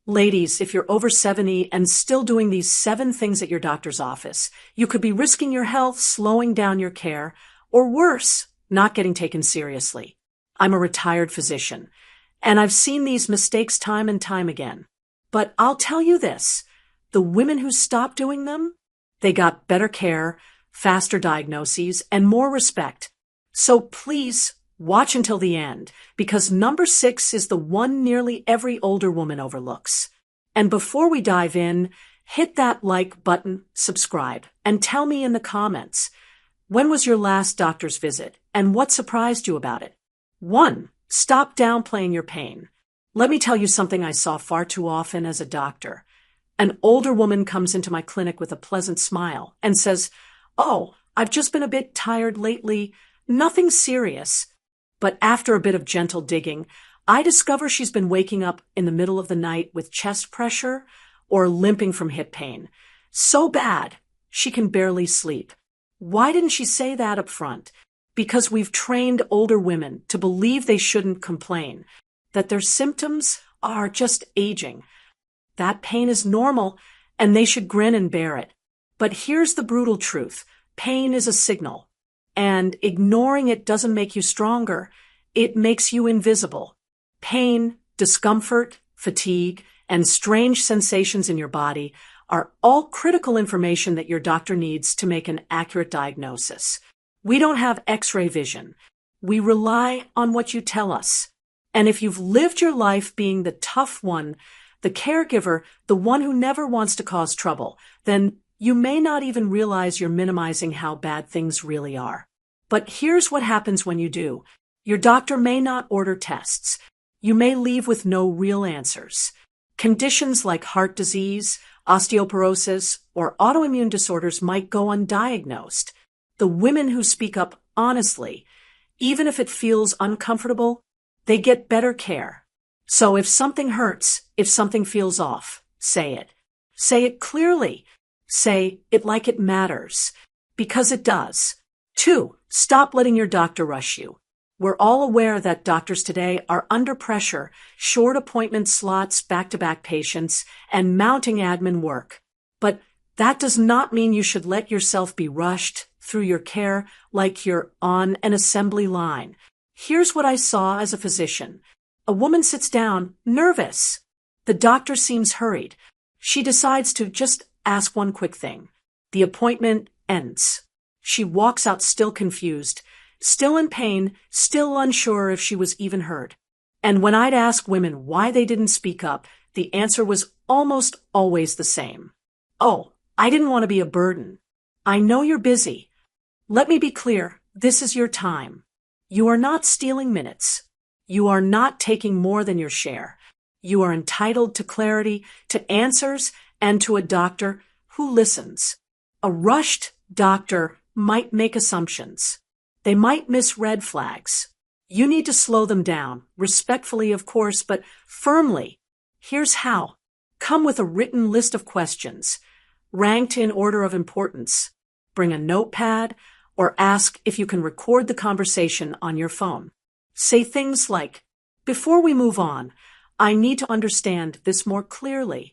Ladies, if you're over 70 and still doing these 7 things at your doctor's office, you could be risking your health, slowing down your care, or worse, not getting taken seriously. I'm a retired physician, and I've seen these mistakes time and time again. But I'll tell you this, the women who stopped doing them, they got better care, faster diagnoses, and more respect. So please, watch until the end, because number 6 is the one nearly every older woman overlooks. And before we dive in, hit that like button, subscribe, and tell me in the comments, when was your last doctor's visit, and what surprised you about it? 1. Stop downplaying your pain. Let me tell you something I saw far too often as a doctor. An older woman comes into my clinic with a pleasant smile and says, "Oh, I've just been a bit tired lately, nothing serious." But after a bit of gentle digging, I discover she's been waking up in the middle of the night with chest pressure or limping from hip pain. So bad, she can barely sleep. Why didn't she say that up front? Because we've trained older women to believe they shouldn't complain, that their symptoms are just aging. That pain is normal, and they should grin and bear it. But here's the brutal truth. Pain is a signal. And ignoring it doesn't make you stronger. It makes you invisible. Pain, discomfort, fatigue, and strange sensations in your body are all critical information that your doctor needs to make an accurate diagnosis. We don't have X-ray vision. We rely on what you tell us. And if you've lived your life being the tough one, the caregiver, the one who never wants to cause trouble, then you may not even realize you're minimizing how bad things really are. But here's what happens when you do. Your doctor may not order tests. You may leave with no real answers. Conditions like heart disease, osteoporosis, or autoimmune disorders might go undiagnosed. The women who speak up honestly, even if it feels uncomfortable, they get better care. So if something hurts, if something feels off, say it. Say it clearly. Say it like it matters, because it does. 2. Stop letting your doctor rush you. We're all aware that doctors today are under pressure, short appointment slots, back-to-back patients, and mounting admin work. But that does not mean you should let yourself be rushed through your care like you're on an assembly line. Here's what I saw as a physician. A woman sits down, nervous. The doctor seems hurried. She decides to just ask one quick thing. The appointment ends. She walks out still confused, still in pain, still unsure if she was even heard. And when I'd ask women why they didn't speak up, the answer was almost always the same. "Oh, I didn't want to be a burden. I know you're busy. Let me be clear, this is your time. You are not stealing minutes. You are not taking more than your share. You are entitled to clarity, to answers, and to a doctor who listens. A rushed doctor might make assumptions. They might miss red flags. You need to slow them down, respectfully, of course, but firmly. Here's how. Come with a written list of questions, ranked in order of importance. Bring a notepad, or ask if you can record the conversation on your phone. Say things like, "Before we move on, I need to understand this more clearly.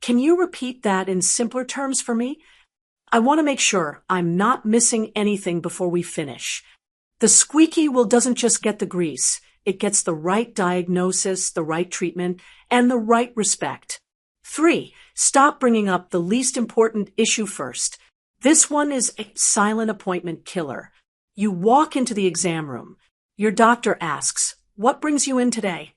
Can you repeat that in simpler terms for me? I want to make sure I'm not missing anything before we finish." The squeaky wheel doesn't just get the grease. It gets the right diagnosis, the right treatment, and the right respect. 3. Stop bringing up the least important issue first. This one is a silent appointment killer. You walk into the exam room. Your doctor asks, "What brings you in today?"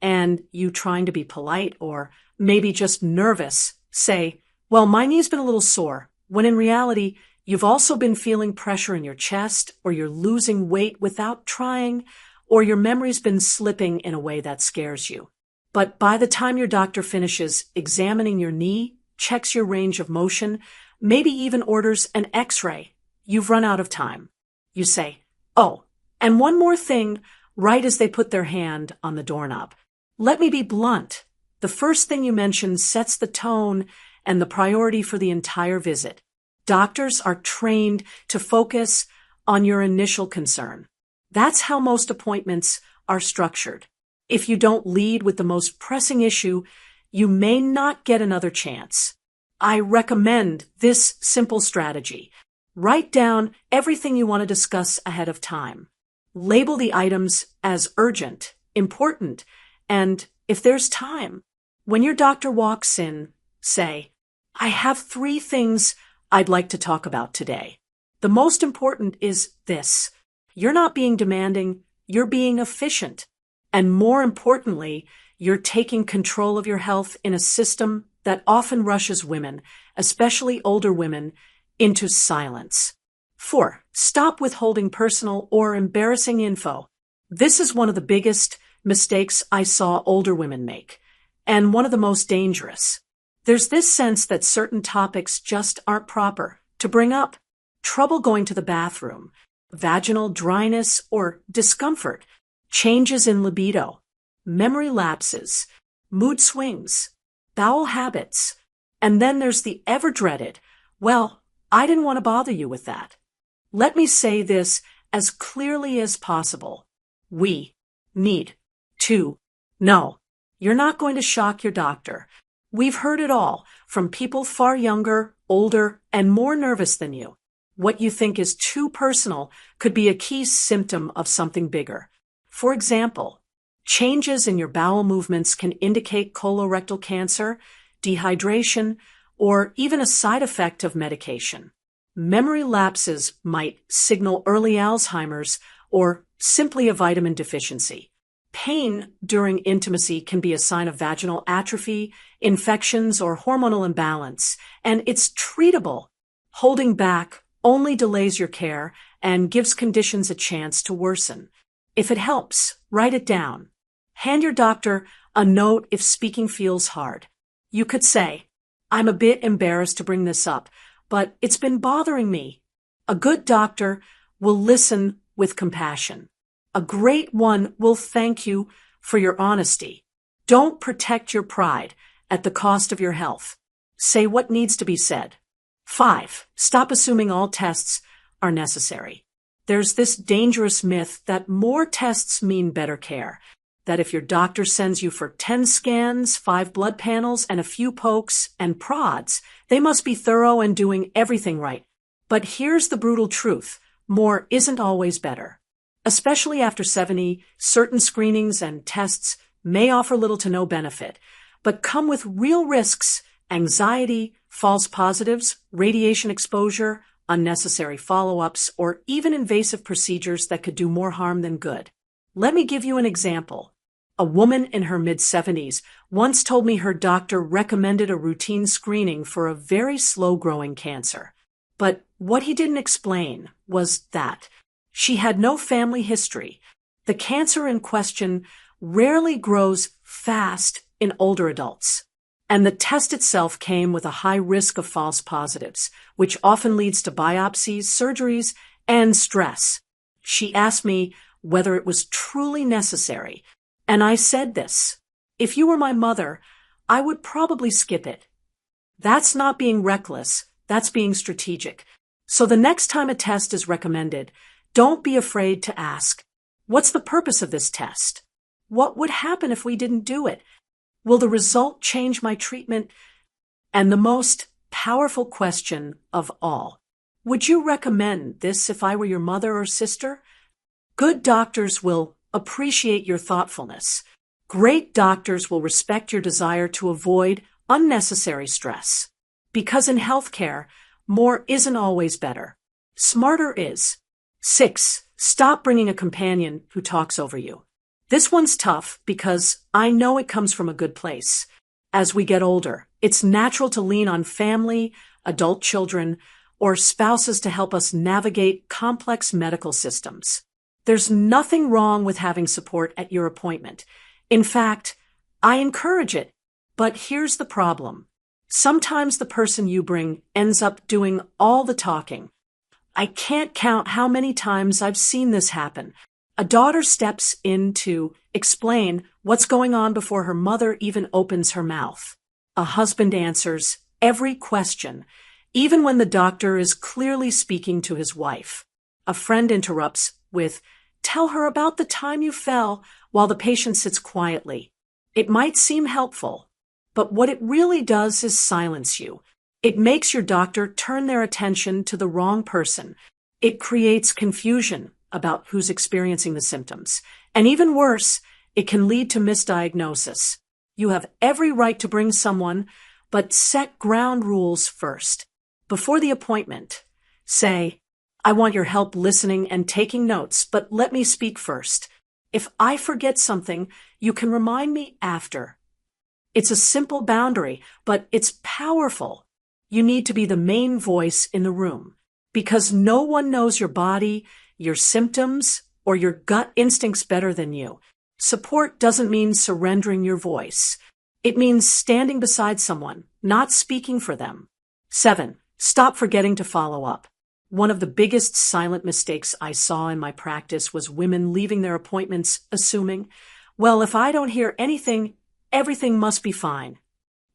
And you, trying to be polite or maybe just nervous, say, "Well, my knee's been a little sore," when in reality, you've also been feeling pressure in your chest, or you're losing weight without trying, or your memory's been slipping in a way that scares you. But by the time your doctor finishes examining your knee, checks your range of motion, maybe even orders an X-ray, you've run out of time. You say, "Oh, and one more thing," right as they put their hand on the doorknob. Let me be blunt. The first thing you mention sets the tone and the priority for the entire visit. Doctors are trained to focus on your initial concern. That's how most appointments are structured. If you don't lead with the most pressing issue, You may not get another chance. I recommend this simple strategy. Write down everything you want to discuss ahead of time. Label the items as urgent, important, and if there's time. When your doctor walks in, say, I have 3 things I'd like to talk about today. The most important is this. You're not being demanding, you're being efficient. And more importantly, you're taking control of your health in a system that often rushes women, especially older women, into silence. 4. Stop withholding personal or embarrassing info. This is one of the biggest mistakes I saw older women make, and one of the most dangerous. There's this sense that certain topics just aren't proper to bring up. Trouble going to the bathroom, vaginal dryness or discomfort, changes in libido, memory lapses, mood swings, bowel habits, and then there's the ever-dreaded, well, I didn't want to bother you with that. Let me say this as clearly as possible. We need to know. You're not going to shock your doctor. We've heard it all, from people far younger, older, and more nervous than you. What you think is too personal could be a key symptom of something bigger. For example, changes in your bowel movements can indicate colorectal cancer, dehydration, or even a side effect of medication. Memory lapses might signal early Alzheimer's or simply a vitamin deficiency. Pain during intimacy can be a sign of vaginal atrophy, infections, or hormonal imbalance, and it's treatable. Holding back only delays your care and gives conditions a chance to worsen. If it helps, write it down. Hand your doctor a note if speaking feels hard. You could say, I'm a bit embarrassed to bring this up, but it's been bothering me. A good doctor will listen with compassion. A great one will thank you for your honesty. Don't protect your pride at the cost of your health. Say what needs to be said. 5. Stop assuming all tests are necessary. There's this dangerous myth that more tests mean better care. That if your doctor sends you for 10 scans, 5 blood panels, and a few pokes and prods, they must be thorough and doing everything right. But here's the brutal truth. More isn't always better. Especially after 70, certain screenings and tests may offer little to no benefit, but come with real risks: anxiety, false positives, radiation exposure, unnecessary follow-ups, or even invasive procedures that could do more harm than good. Let me give you an example. A woman in her mid-70s once told me her doctor recommended a routine screening for a very slow-growing cancer. But what he didn't explain was that she had no family history. The cancer in question rarely grows fast in older adults. And the test itself came with a high risk of false positives, which often leads to biopsies, surgeries, and stress. She asked me whether it was truly necessary. And I said this: if you were my mother, I would probably skip it. That's not being reckless, that's being strategic. So the next time a test is recommended, don't be afraid to ask, what's the purpose of this test? What would happen if we didn't do it? Will the result change my treatment? And the most powerful question of all, would you recommend this if I were your mother or sister? Good doctors will appreciate your thoughtfulness. Great doctors will respect your desire to avoid unnecessary stress. Because in healthcare, more isn't always better. Smarter is. 6. Stop bringing a companion who talks over you. This one's tough because I know it comes from a good place. As we get older, it's natural to lean on family, adult children, or spouses to help us navigate complex medical systems. There's nothing wrong with having support at your appointment. In fact, I encourage it. But here's the problem. Sometimes the person you bring ends up doing all the talking. I can't count how many times I've seen this happen. A daughter steps in to explain what's going on before her mother even opens her mouth. A husband answers every question, even when the doctor is clearly speaking to his wife. A friend interrupts with, "Tell her about the time you fell," while the patient sits quietly. It might seem helpful, But what it really does is silence you. It makes your doctor turn their attention to the wrong person. It creates confusion about who's experiencing the symptoms. And even worse, it can lead to misdiagnosis. You have every right to bring someone, but set ground rules first. Before the appointment, say, I want your help listening and taking notes, but let me speak first. If I forget something, you can remind me after. It's a simple boundary, but it's powerful. You need to be the main voice in the room, because no one knows your body, your symptoms, or your gut instincts better than you. Support doesn't mean surrendering your voice. It means standing beside someone, not speaking for them. 7. Stop forgetting to follow up. One of the biggest silent mistakes I saw in my practice was women leaving their appointments assuming, well, if I don't hear anything, everything must be fine.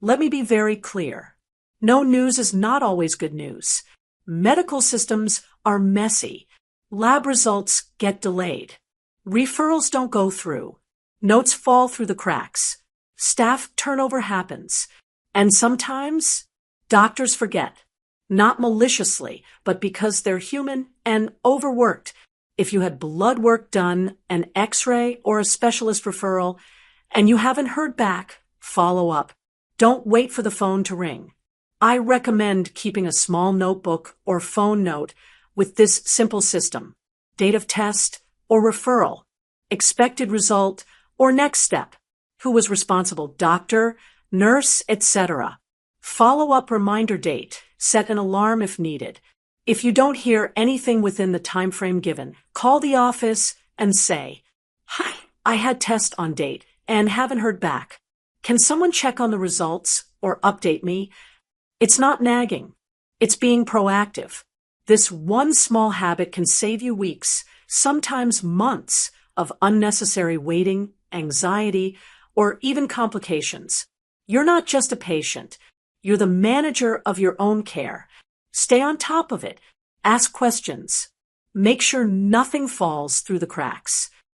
Let me be very clear. No news is not always good news. Medical systems are messy. Lab results get delayed. Referrals don't go through. Notes fall through the cracks. Staff turnover happens. And sometimes doctors forget. Not maliciously, but because they're human and overworked. If you had blood work done, an X-ray, or a specialist referral, and you haven't heard back, follow up. Don't wait for the phone to ring. I recommend keeping a small notebook or phone note with this simple system: date of test or referral, expected result or next step, who was responsible, doctor, nurse, etc. Follow-up reminder date. Set an alarm if needed. If you don't hear anything within the time frame given, call the office and say, "Hi, I had test on date and haven't heard back. Can someone check on the results or update me?" It's not nagging. It's being proactive. This one small habit can save you weeks, sometimes months, of unnecessary waiting, anxiety, or even complications. You're not just a patient. You're the manager of your own care. Stay on top of it. Ask questions. Make sure nothing falls through the cracks.